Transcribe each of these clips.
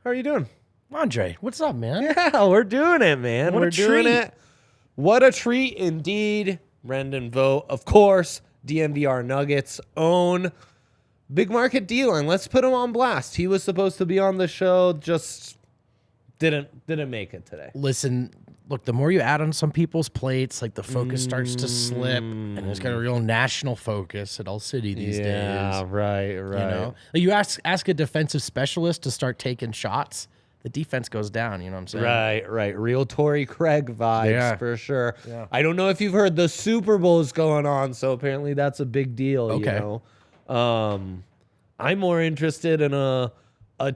How are you doing? Andre, what's up, man? Yeah, we're doing it, man. What a we're doing treat. it. What a treat indeed. Brendan Vogt, of course, DMVR Nuggets own Big Market D-Line. Let's put him on blast. He was supposed to be on the show, just didn't make it today. Listen, look, the more you add on some people's plates, like the focus starts to slip, and there's got a real national focus at All City these days. Yeah, right. You know, like you ask a defensive specialist to start taking shots, the defense goes down. You know what I'm saying? Right. Real Torrey Craig vibes for sure. Yeah. I don't know if you've heard the Super Bowl is going on, so apparently that's a big deal. Okay. You know? I'm more interested in a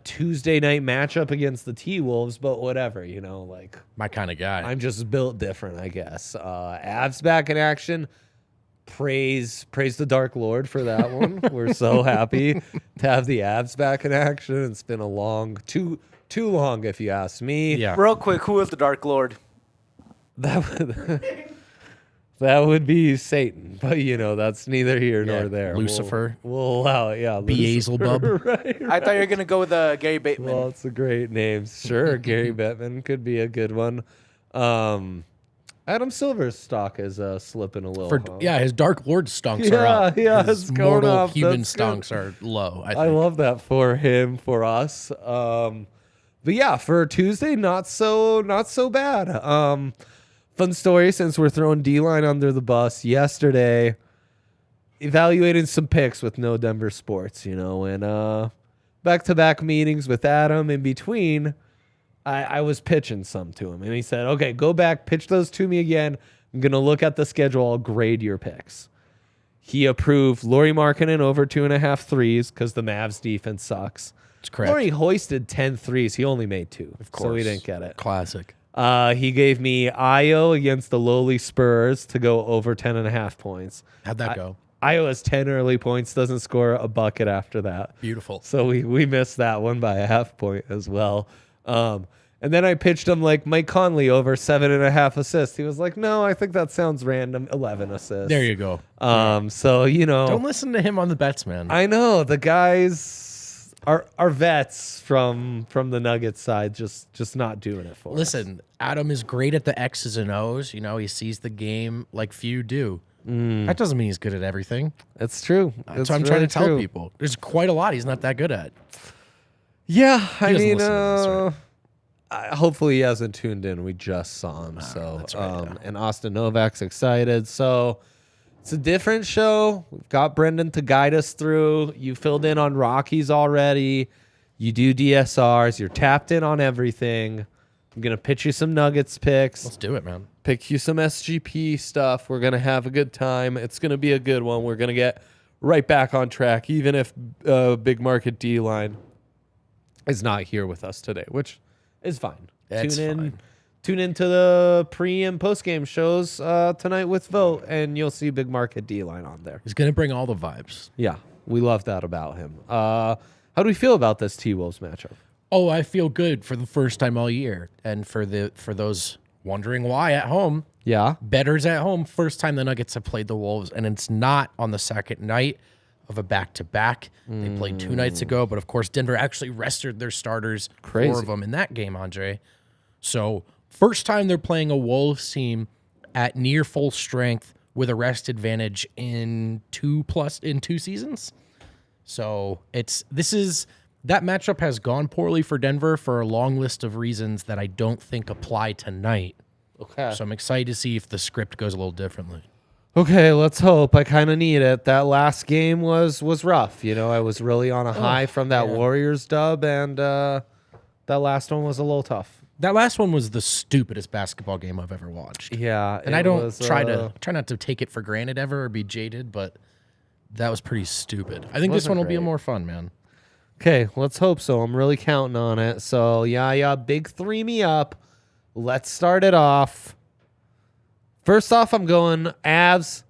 Tuesday night matchup against the T-Wolves, but whatever, you know, like My kind of guy. I'm just built different, I guess. Avs back in action. Praise the Dark Lord for that one. We're so happy to have the Avs back in action. It's been a long, too long, if you ask me. Yeah. Real quick, who is the Dark Lord? That would be Satan, but you know that's neither here nor there. Lucifer. We'll allow it. Yeah, Beelzebub. Right. I thought you were gonna go with Gary Bateman. Well, it's a great name. Sure, Gary Bettman could be a good one. Adam Silver's stock is slipping a little. huh? Yeah, his Dark Lord stunks are up. Yeah, his it's going mortal up. human That's stunks are low. I think. I love that for him, for us. But yeah, for Tuesday, not so bad. Fun story, since we're throwing D-Line under the bus. Yesterday, evaluating some picks with no Denver sports, you know, and back-to-back meetings with Adam in between. I was pitching some to him, and he said, okay, go back, pitch those to me again. I'm going to look at the schedule. I'll grade your picks. He approved Lauri Markkanen over 2.5 threes because the Mavs defense sucks. It's correct. Lauri hoisted 10 threes. He only made 2. Of course. So he didn't get it. Classic. He gave me Io against the lowly Spurs to go over 10.5 points. How'd that go? Io has 10 early points, doesn't score a bucket after that. Beautiful. So we missed that one by a half point as well. And then I pitched him like Mike Conley over 7.5 assists. He was like, no, I think that sounds random. 11 assists. There you go. So, you know. Don't listen to him on the bets, man. I know the guys are vets from the Nuggets side, just not doing it for us. Listen, Adam is great at the X's and O's. You know, he sees the game like few do. That doesn't mean he's good at everything. It's true. That's what I'm trying to tell people. There's quite a lot he's not that good at. Yeah, I doesn't mean, listen to this, right? hopefully he hasn't tuned in. We just saw him, so that's right, yeah. and Austin Novak's excited. So it's a different show. We've got Brendan to guide us through. You filled in on Rockies already. You do DSRs. You're tapped in on everything. I'm gonna pitch you some Nuggets picks. Let's do it, man. Pick you some SGP stuff. We're gonna have a good time. It's gonna be a good one. We're gonna get right back on track, even if Big Market D-Line is not here with us today, which is fine. That's fine. Tune into the pre and post game shows tonight with Vogt, and you'll see Big Market D-Line on there. He's gonna bring all the vibes. Yeah, we love that about him. How do we feel about this T-Wolves matchup? Oh, I feel good for the first time all year, and for those wondering why at home. Yeah, Bettors at home, first time the Nuggets have played the Wolves, and it's not on the second night of a back-to-back. They played 2 nights ago, but of course Denver actually rested their starters, Crazy. 4 of them in that game, Andre. So first time they're playing a Wolves team at near full strength with a rest advantage in 2 seasons. So that matchup has gone poorly for Denver for a long list of reasons that I don't think apply tonight. okay. So I'm excited to see if the script goes a little differently. Okay, let's hope. I kind of need it. That last game was rough. You know, I was really on a high from that Warriors dub, and that last one was a little tough. That last one was the stupidest basketball game I've ever watched. Yeah, And I don't try not to take it for granted ever or be jaded, but that was pretty stupid. I think this Wasn't one will be great. more fun, man. Okay, let's hope so. I'm really counting on it. So, yeah, big 3 me up. Let's start it off. First off, I'm going Avs,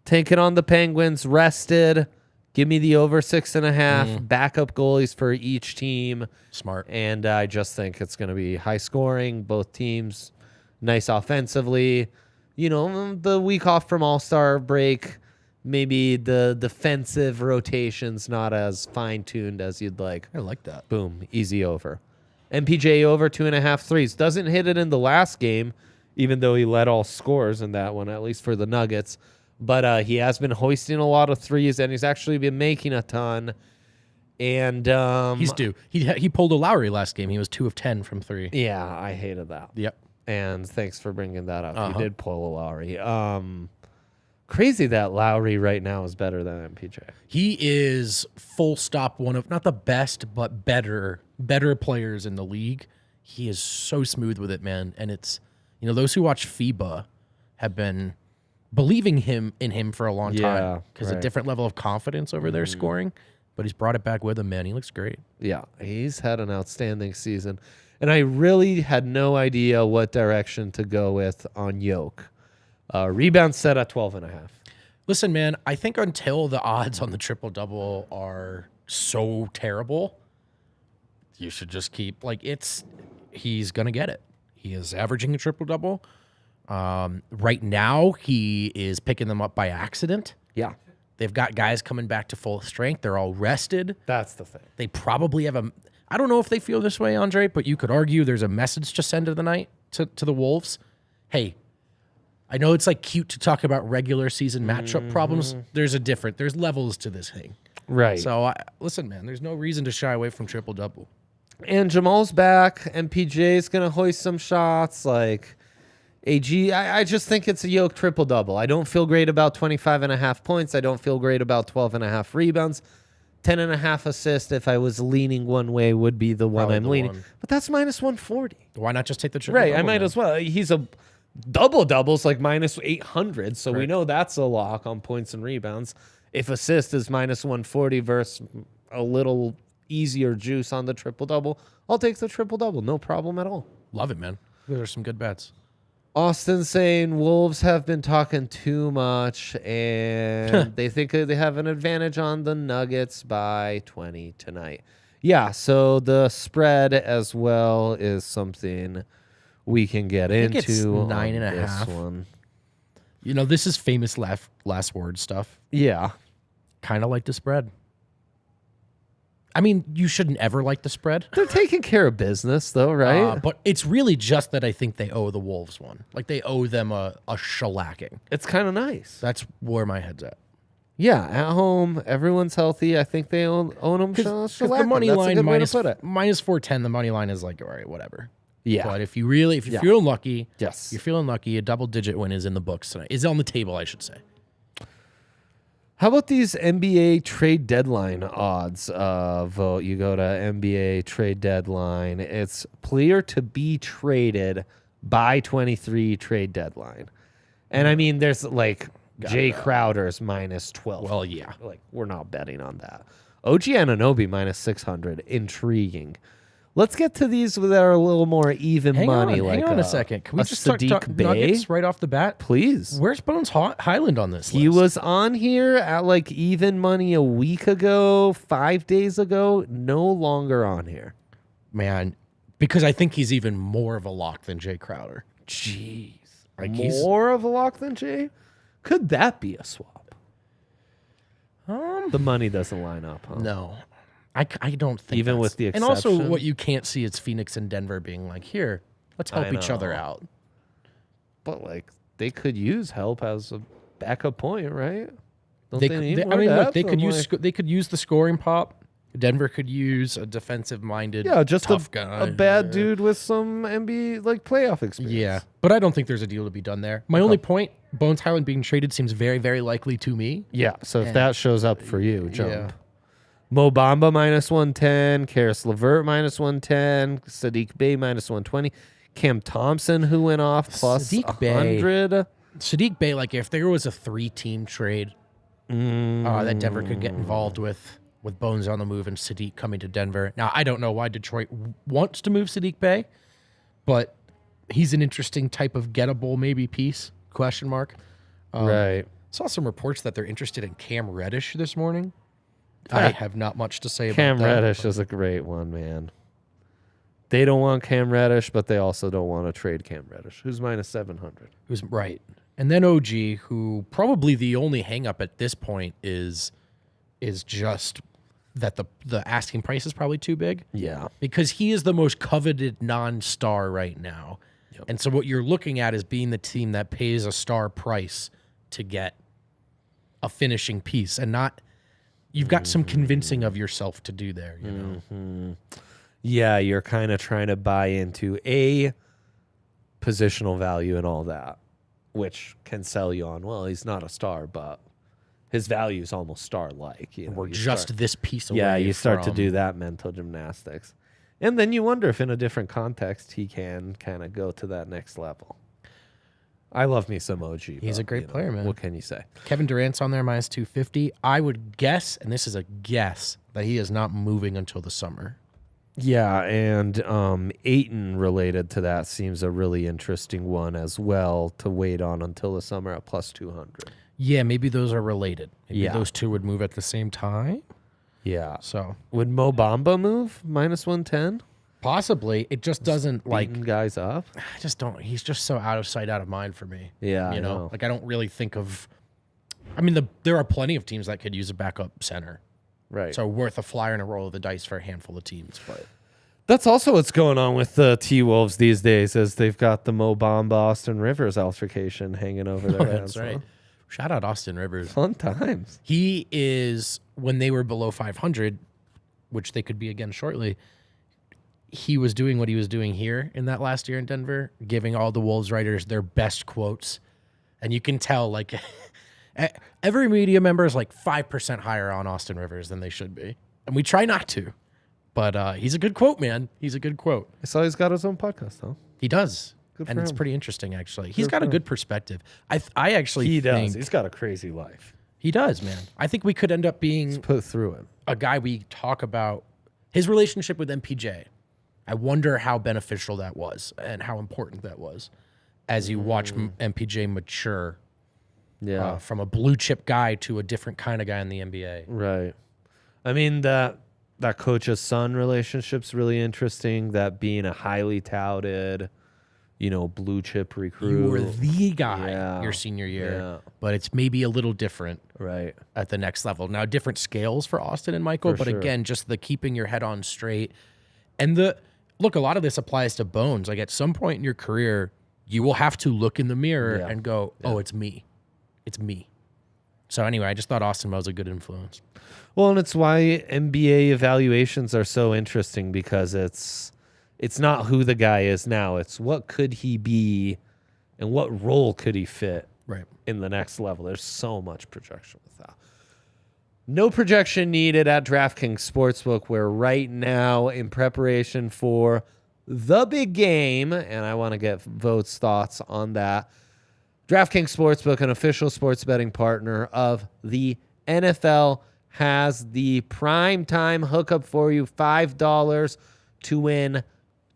taking on the Penguins, rested. Give me the over 6.5. Backup goalies for each team. Smart. And I just think it's going to be high scoring. Both teams nice offensively. You know, the week off from All-Star break, maybe the defensive rotation's not as fine-tuned as you'd like. I like that. Boom, easy over. MPJ over 2.5 threes. Doesn't hit it in the last game, even though he led all scores in that one, at least for the Nuggets. But he has been hoisting a lot of threes, and he's actually been making a ton. And He's due. He pulled a Lowry last game. He was 2 of 10 from 3. yeah, I hated that. Yep. And thanks for bringing that up. Uh-huh. He did pull a Lowry. Crazy that Lowry right now is better than MPJ. He is full stop one of not the best, but better players in the league. He is so smooth with it, man. And it's, those who watch FIBA have been believing in him for a long time because a different level of confidence over their scoring. But he's brought it back with him, man. He looks great. Yeah, he's had an outstanding season. And I really had no idea what direction to go with on Yoke. Rebound set at 12.5. Listen, man, I think until the odds on the triple-double are so terrible, you should just keep, he's going to get it. He is averaging a triple-double. Right now, he is picking them up by accident. Yeah. They've got guys coming back to full strength. They're all rested. That's the thing. They probably have I don't know if they feel this way, Andre, but you could argue there's a message to send to the night to the Wolves. Hey, I know it's cute to talk about regular season matchup problems. There's levels to this thing. Right. So listen, man, there's no reason to shy away from triple-double. And Jamal's back. MPJ's going to hoist some shots. AG, I just think it's a Yoke triple-double. I don't feel great about 25.5 points. I don't feel great about 12.5 rebounds. 10.5 assists, if I was leaning one way, would be the one Probably I'm the leaning. one. But that's minus 140. Why not just take the triple-double? Right, I might as well. He's a double-double's minus 800, so we know that's a lock on points and rebounds. If assist is minus 140 versus a little easier juice on the triple-double, I'll take the triple-double. No problem at all. Love it, man. Those are some good bets. Austin saying Wolves have been talking too much, and they think they have an advantage on the Nuggets by 20 tonight. Yeah, so the spread as well is something we can get into. It's 9.5. This one. This is famous last word stuff. Yeah. Kind of like the spread. I mean, you shouldn't ever like the spread. They're taking care of business, though, right? But it's really just that I think they owe the Wolves one. They owe them a shellacking. It's kind of nice. That's where my head's at. Yeah, at home, everyone's healthy. I think they own them. Because the money line minus 410, the money line is all right, whatever. Yeah. But if you're feeling lucky, yes, you're feeling lucky, a double-digit win is in the books tonight. Is on the table, I should say. How about these NBA trade deadline odds? Vote. You go to NBA trade deadline. It's player to be traded by 23 trade deadline. And I mean, there's Jay Crowder's minus 12. Well, yeah. We're not betting on that. OG Anunoby minus 600. Intriguing. Let's get to these that are a little more even money. Hang on a second. Can we just start Sadiq Bey? Nuggets right off the bat? Please. Where's Bones Highland on this list? He was on here at even money a week ago, 5 days ago. No longer on here. Man, because I think he's even more of a lock than Jay Crowder. Jeez. More of a lock than Jay? Could that be a swap? The money doesn't line up, huh? No. I don't think even with the exception. And also what you can't see is Phoenix and Denver being here, let's help each other out. But they could use help as a backup point, right? They could use the scoring pop. Denver could use a defensive-minded, tough guy. A bad dude with some NBA playoff experience. Yeah, but I don't think there's a deal to be done there. My only point, Bones Highland being traded seems very, very likely to me. Yeah, so if that shows up for you, jump. Yeah. Mo Bamba minus 110, Karis LeVert minus 110, Sadiq Bey minus 120, Cam Thompson who went off plus 100. Sadiq Bey, if there was a 3-team trade that Denver could get involved with Bones on the move and Sadiq coming to Denver. Now, I don't know why Detroit wants to move Sadiq Bey, but he's an interesting type of gettable maybe piece, question mark. Right. Saw some reports that they're interested in Cam Reddish this morning. I have not much to say about Cam that. Reddish is a great one, man. They don't want Cam Reddish, but they also don't want to trade Cam Reddish, who's minus 700. Who's right. And then OG, who probably the only hang-up at this point is just that the asking price is probably too big. Yeah. Because he is the most coveted non-star right now. Yep. And so what you're looking at is being the team that pays a star price to get a finishing piece, and not you've got some convincing of yourself to do there, you know. Yeah, you're kind of trying to buy into a positional value and all that, which can sell you on, well, he's not a star, but his value is almost star-like. You know, We're you just start- this piece away. Yeah, you start to from- do that mental gymnastics. And then you wonder if in a different context he can kind of go to that next level. I love me some OG. He's but, a great player, man. What can you say? Kevin Durant's on there minus 250. I would guess, and this is a guess, that he is not moving until the summer. Yeah, and Ayton related to that seems a really interesting one as well to wait on until the summer at plus 200. Yeah, maybe those are related. Maybe Yeah. those two would move at the same time. Yeah. So Would Mo Bamba move minus 110? possibly. It just doesn't Beating guys up? I just don't. He's just so out of sight, out of mind for me. Yeah, I you know, know. like I don't really think of. I mean, there are plenty of teams that could use a backup center, Right. so worth a flyer and a roll of the dice for a handful of teams. But That's also what's going on with the T-Wolves these days, is they've got the Mo Bamba Austin Rivers altercation hanging over their heads. that's right. huh? Shout out Austin Rivers. Fun times. He is, when they were below 500, which they could be again shortly. He was doing what he was doing here in that last year in Denver, giving all the Wolves writers their best quotes, and you can tell like. Every media member is like 5% higher on Austin Rivers than they should be. And we try not to. But he's a good quote, man. He's a good quote. I saw he's got his own podcast, though. He does. Good And for it's him. pretty interesting, actually. He's Good got for a him. good perspective. I actually He think does. He's got a crazy life. he does, man. I think we could end up being Put through it. a guy we talk about his relationship with MPJ. I wonder how beneficial that was and how important that was as you watch MPJ mature Yeah. from a blue chip guy to a different kind of guy in the NBA. Right. I mean, that coach's son relationship's really interesting. That being a highly touted, blue chip recruit. You were the guy Yeah. your senior year, Yeah. but it's maybe a little different Right. at the next level. Now, different scales for Austin and Michael, For but sure. again, just the keeping your head on straight. And look, a lot of this applies to Bones. Like at some point in your career, you will have to look in the mirror Yeah. and go, oh, it's me. It's me. So anyway, I just thought Austin was a good influence. Well, and it's why NBA evaluations are so interesting, because it's not who the guy is now. It's what could he be and what role could he fit Right. in the next level. There's so much projection with that. No projection needed at DraftKings Sportsbook, where right now, in preparation for the big game, and I want to get Vogt's thoughts on that, DraftKings Sportsbook, an official sports betting partner of the NFL, has the prime time hookup for you. $5 to win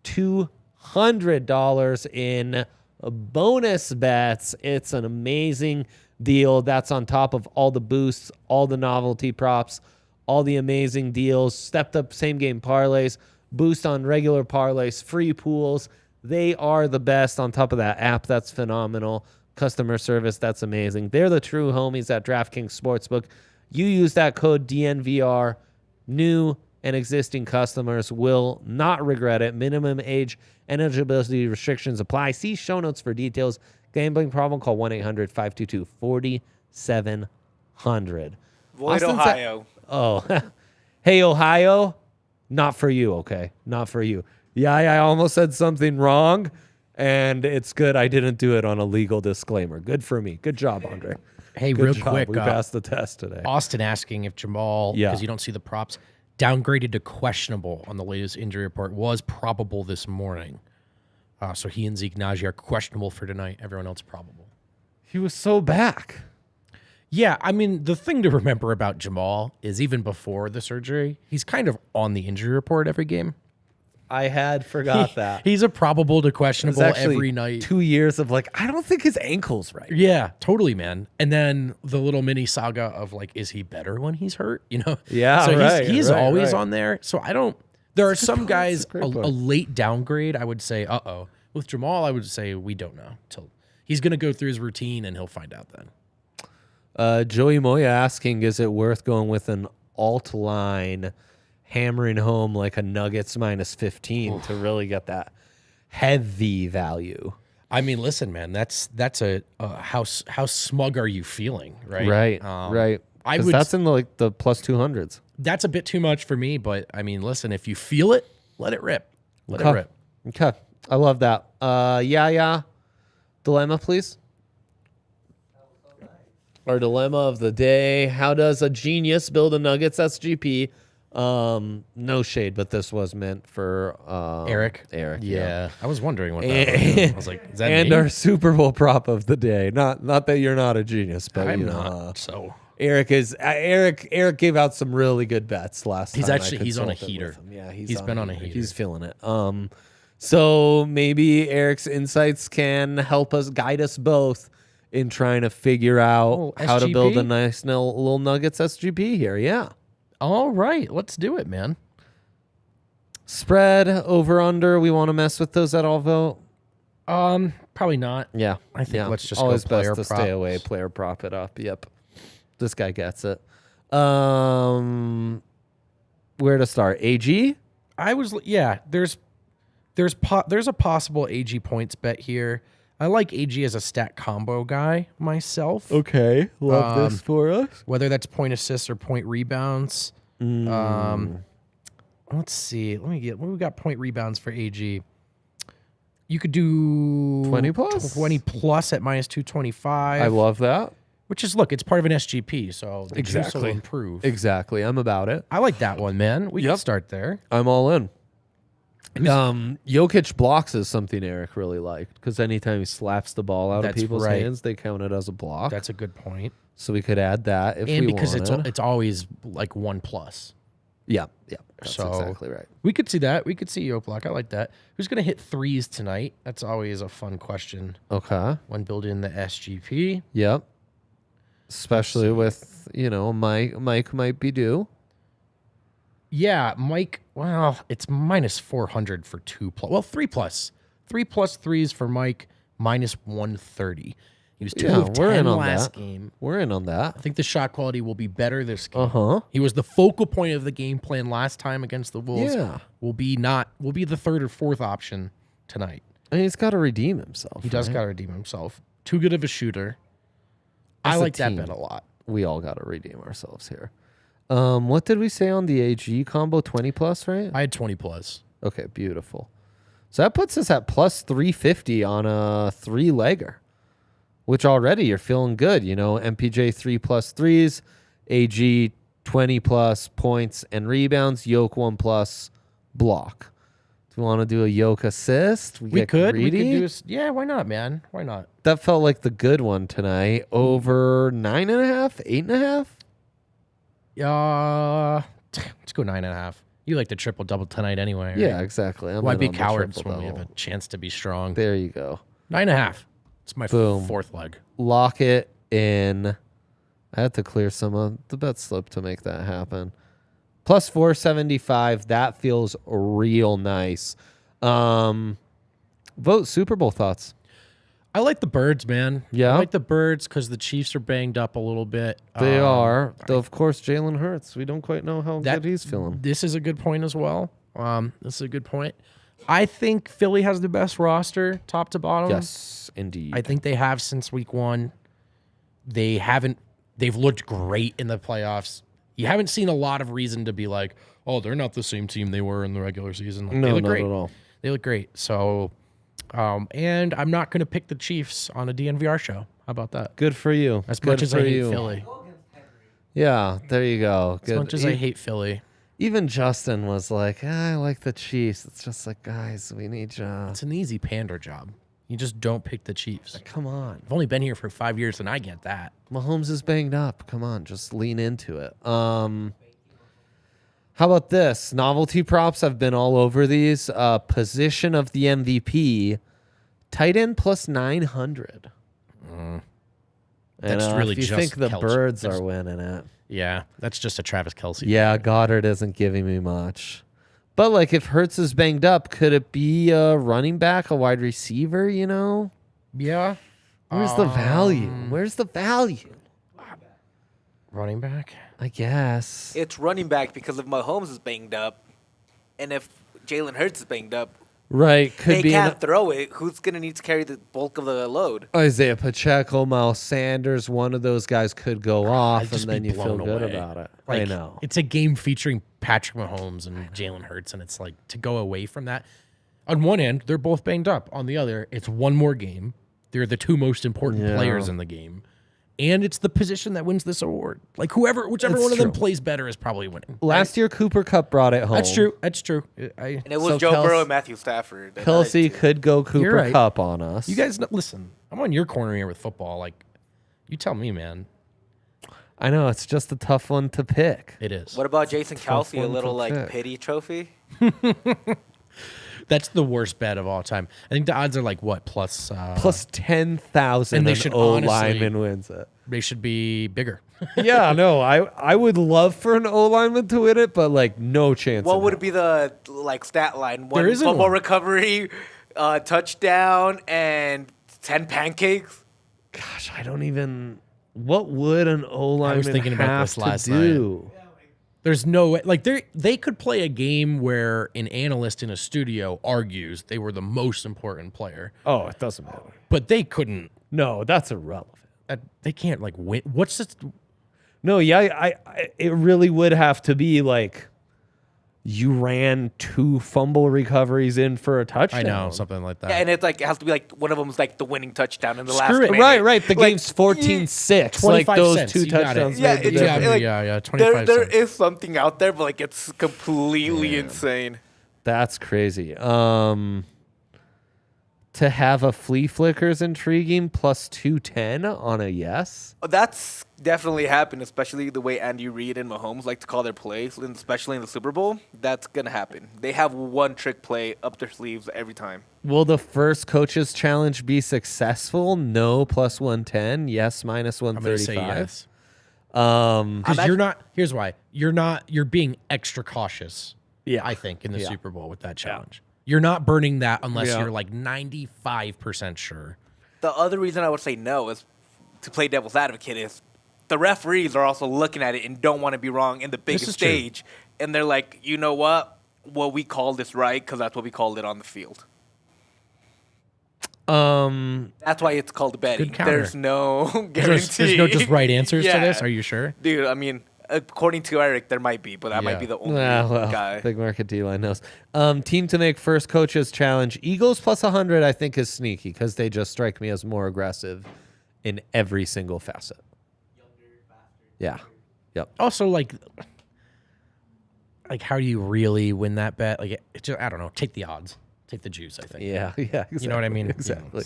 $200 in bonus bets. It's an amazing deal. That's on top of all the boosts, all the novelty props, all the amazing deals, stepped up same game parlays, boost on regular parlays, free pools. They are the best. On top of that app, that's phenomenal. Customer service, that's amazing. They're the true homies at DraftKings Sportsbook. You use that code DNVR. New and existing customers will not regret it. Minimum age and eligibility restrictions apply. See show notes for details. Gambling problem? Call 1-800-522-4700. Void, Austin's Ohio. Oh, hey, Ohio. Not for you, okay? Not for you. Yeah, I almost said something wrong, and it's good I didn't do it on a legal disclaimer. Good for me. Good job, Andre. Hey, Good real job. quick, We passed the test today. Austin asking if Jamal, Yeah. because you don't see the props, downgraded to questionable on the latest injury report, was probable this morning. So he and Zeke Naji are questionable for tonight. Everyone else probable. He was so back. Yeah, I mean, the thing to remember about Jamal is even before the surgery, he's kind of on the injury report every game. I had forgot that. He's a probable to It was questionable actually every night. 2 years of I don't think his ankle's right. Yeah, totally, man. And then the little mini saga of is he better when he's hurt? Yeah, so right, he's right, always right. on there. So I don't. There are some point. guys That's a a great point. late downgrade. I would say, With Jamal, I would say we don't know till he's going to go through his routine and he'll find out then. Joey Moya asking, is it worth going with an alt line hammering home like a Nuggets minus 15 to really get that heavy value. I mean, listen, man, that's a how smug are you feeling, right? Right. Right. I 'Cause would. that's in the plus 200s. That's a bit too much for me, but I mean, listen, if you feel it, let it rip. Let it Okay. rip. Okay. I love that. Yeah. Dilemma, please. Our dilemma of the day. How does a genius build a Nuggets SGP? No shade, but this was meant for Eric. Eric. Yeah. I was wondering what that was. I was like, is that And me? our Super Bowl prop of the day. Not that you're not a genius, but I'm you know, not. So Eric is Eric gave out some really good bets last He's time. actually- he's on a consulted heater. with him. Yeah, He's been on a heater. He's feeling it. So maybe Eric's insights can help us guide us both in trying to figure out how to build a SGP? nice little Nuggets SGP here. Yeah. all right, let's do it, man. Spread over under. We want to mess with those at all, Vogt? Probably not. Yeah. I think let's just always go player best to prop. stay away. Player prop it up. Yep. This guy gets it. Where to start? AG? There's a possible AG points bet here. I like AG as a stat combo guy myself. Okay. Love this for us. Whether that's point assists or point rebounds. Let's see. What we got point rebounds for AG. You could do 20 plus? 20 plus at minus 225. I love that. Which is, look, it's part of an SGP, so the juice will Exactly. improve. Exactly. I'm about it. I like that one, man. We can Yep. start there. I'm all in. Jokic blocks is something Eric really liked because anytime he slaps the ball out of That's people's right. hands, they count it as a block. That's a good point. So we could add that if And we because wanted. it's always like 1+. Yeah. That's So- exactly right. We could see that. We could see Yoke block. I like that. Who's going to hit threes tonight? That's always a fun question Okay. when building the SGP. Yep. Especially with, Mike might be due. Yeah, Mike. Well, it's minus 400 for 2+. Well, 3+. 3+ threes for Mike, minus 130. He was 2 of 10 we're in on last that. game. We're in on that. I think the shot quality will be better this game. Uh-huh. He was the focal point of the game plan last time against the Wolves. Yeah. Will be the third or fourth option tonight. And he's got to redeem himself. He does right? got to redeem himself. Too good of a shooter. I As a like that team. bet a lot. We all got to redeem ourselves here. What did we say on the AG combo? 20 plus, right? I had 20+. Okay, beautiful. So that puts us at plus 350 on a 3-legger, which already you're feeling good. MPJ 3+ threes, AG 20+ points and rebounds, Yoke 1+ block. Do we want to do a Yoke assist? We get could greedy? do yeah, why not, man? Why not? That felt like the good one tonight. Over 9.5, 8.5. Let's go 9.5. You like the triple double tonight anyway, right? Yeah, exactly. I'm Why in be on the cowards when triple we have a double. chance to be strong? There you go. 9.5. It's my Boom. fourth leg. Lock it in. I had to clear some of the bet slip to make that happen. Plus 475. That feels real nice. Vote Super Bowl thoughts. I like the Birds, man. Yeah? I like the Birds because the Chiefs are banged up a little bit. They are. Though, of course, Jalen Hurts. We don't quite know how That- good he's feeling. This is a good point as well. This is a good point. I think Philly has the best roster, top to bottom. Yes, indeed. I think they have since week 1. They've looked great in the playoffs. You haven't seen a lot of reason to be like, oh, they're not the same team they were in the regular season. Like, No, they look not great. at all. They look great. So, and I'm not going to pick the Chiefs on a DNVR show. How about that? Good for you. As Good much as for I hate you. Philly. Yeah, there you go. As much as I hate Philly. Even Justin was like, I like the Chiefs. It's just like, guys, we need you. It's an easy pander job. You just don't pick the Chiefs. Come on. I've only been here for 5 years, and I get that. Mahomes is banged up. Come on, just lean into it. How about this? Novelty props. I've been all over these. Position of the MVP. Tight end plus 900. That's And, really if you just think the Kelce. Birds That's- are winning it. Yeah, that's just a Travis Kelce. Yeah, Goddard isn't giving me much. But, like, if Hurts is banged up, could it be a running back, a wide receiver, Yeah. Where's the value? Where's the value? Running back? I guess. It's running back because if Mahomes is banged up, and if Jalen Hurts is banged up, Right. Could they be can't throw it. Who's going to need to carry the bulk of the load? Isaiah Pacheco, Miles Sanders. One of those guys could go off, and just then be you feel blown good away. about it. Like, I know. It's a game featuring Patrick Mahomes and Jalen Hurts, and it's like to go away from that. On one end, they're both banged up. On the other, it's one more game. They're the two most important Yeah. players in the game. And it's the position that wins this award. Like whichever It's one of them true. plays better is probably winning. Last year, Cooper Cup brought it home. That's true. That's true. And it was So Joe Kelsey- Burrow and Matthew Stafford. that Kelsey night, too. could go Cooper right. Cup on us. You guys, listen. I'm on your corner here with football. Like, you tell me, man. I know it's just a tough one to pick. It is. What about Jason tough Kelsey? A one little to like pick. pity trophy? That's the worst bet of all time. I think the odds are like what plus Plus 10,000 And they an should O honestly- lineman wins it. they should be bigger. Yeah, no, I would love for an O lineman to win it, but like no chance. What in would hell. it be the like stat line? One There isn't football one. recovery, touchdown, and 10 pancakes. Gosh, I don't even. What would an O lineman thinking about have this to last do? There's no way. Like they could play a game where an analyst in a studio argues they were the most important player, Oh, it doesn't matter. but they couldn't. No, that's irrelevant. They can't like win. What's this? No, yeah, it really would have to be like you ran 2 fumble recoveries in for a touchdown. I know something like that. Yeah, and it's like it has to be like one of them's like the winning touchdown in the last Screw it. minute. Right. The Like, game's 14-6. Like 25 those cents, 2 you got it. touchdowns. Yeah, made the it's difference. like- yeah. 25 There cents. is something out there, but like it's completely insane. That's crazy. To have a flea flicker is intriguing. Plus 210 on a yes. That's definitely happened, especially the way Andy Reid and Mahomes like to call their plays, and especially in the Super Bowl. That's gonna happen. They have one trick play up their sleeves every time. Will the first coaches challenge be successful? No, plus 110. Yes, minus I'm gonna say 135. yes. I'm Because you're not. Here's why. You're being extra cautious. Yeah. I think in the Yeah. Super Bowl with that challenge. You're not burning that unless Yeah. you're like 95% sure. The other reason I would say no is to play devil's advocate is the referees are also looking at it and don't want to be wrong in the biggest is true. stage. And they're like, you know what? Well, we called this right because that's what we called it on the field. That's why it's called betting. counter. There's no guarantee. There's no just right answers to Yeah. this. Are you sure? Dude, I mean, according to Eric, there might be, but that Yeah. might be the only Well, guy. big market D-line knows. Team to make first coaches challenge. Eagles plus 100, I think, is sneaky because they just strike me as more aggressive in every single facet. Yeah. Yep. Also, like how do you really win that bet? Like, it just, I don't know. Take the odds. Take the juice. I think. Yeah. Yeah. Exactly. You know what I mean? Exactly.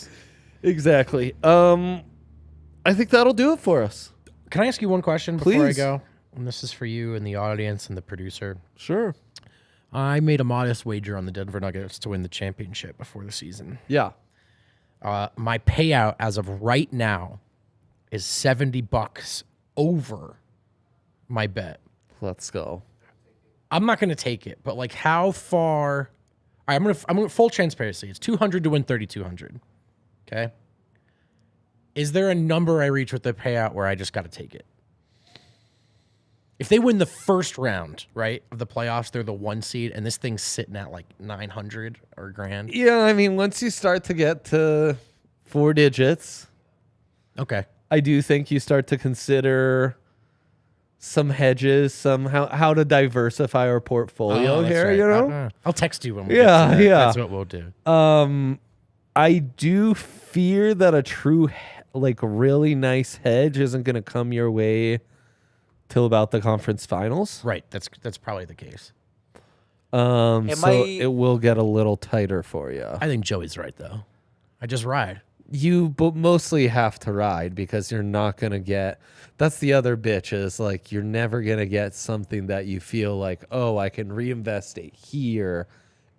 Exactly. I think that'll do it for us. Can I ask you one question before I Please. go? And this is for you and the audience and the producer. Sure. I made a modest wager on the Denver Nuggets to win the championship before the season. Yeah. My payout as of right now is $70 over my bet. Let's go. I'm not going to take it, but like how far? All right, I'm gonna full transparency. It's 200 to win 3,200. Okay. Is there a number I reach with the payout where I just got to take it? If they win the first round, right, of the playoffs, they're the 1 seed, and this thing's sitting at like 900 or grand. Yeah. I mean, once you start to get to 4 digits, Okay. I do think you start to consider some hedges, how to diversify our portfolio Oh, that's here, right. you know? I'll text you when we Yeah, get to that. yeah. That's what we'll do. I do fear that a true, like, really nice hedge isn't going to come your way till about the conference finals. Right. That's probably the case. Am So I- it will get a little tighter for you. I think Joey's right though. I just ride. You mostly have to ride because you're not going to get. That's the other bitch is like you're never going to get something that you feel like, oh, I can reinvest it here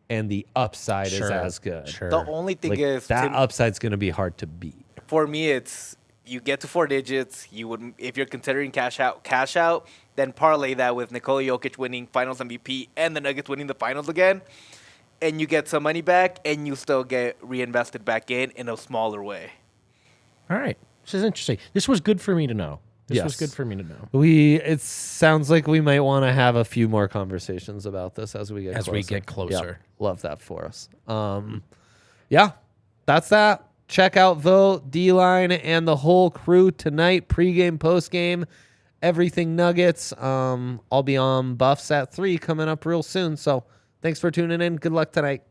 and the upside is as good. Sure. The only thing Like, is, that Tim, upside's going to be hard to beat. for me, it's you get to 4 digits. You would, if you're considering cash out, then parlay that with Nikola Jokic winning Finals MVP and the Nuggets winning the Finals again, and you get some money back, and you still get reinvested back in a smaller way. All right. This is interesting. This was good for me to know. This was Yes. good for me to know. It sounds like we might want to have a few more conversations about this as we get closer. Yeah, love that for us. Yeah, that's that. Check out Vogt, D-Line, and the whole crew tonight. Pregame, postgame, everything Nuggets. I'll be on Buffs at 3 coming up real soon. So thanks for tuning in. Good luck tonight.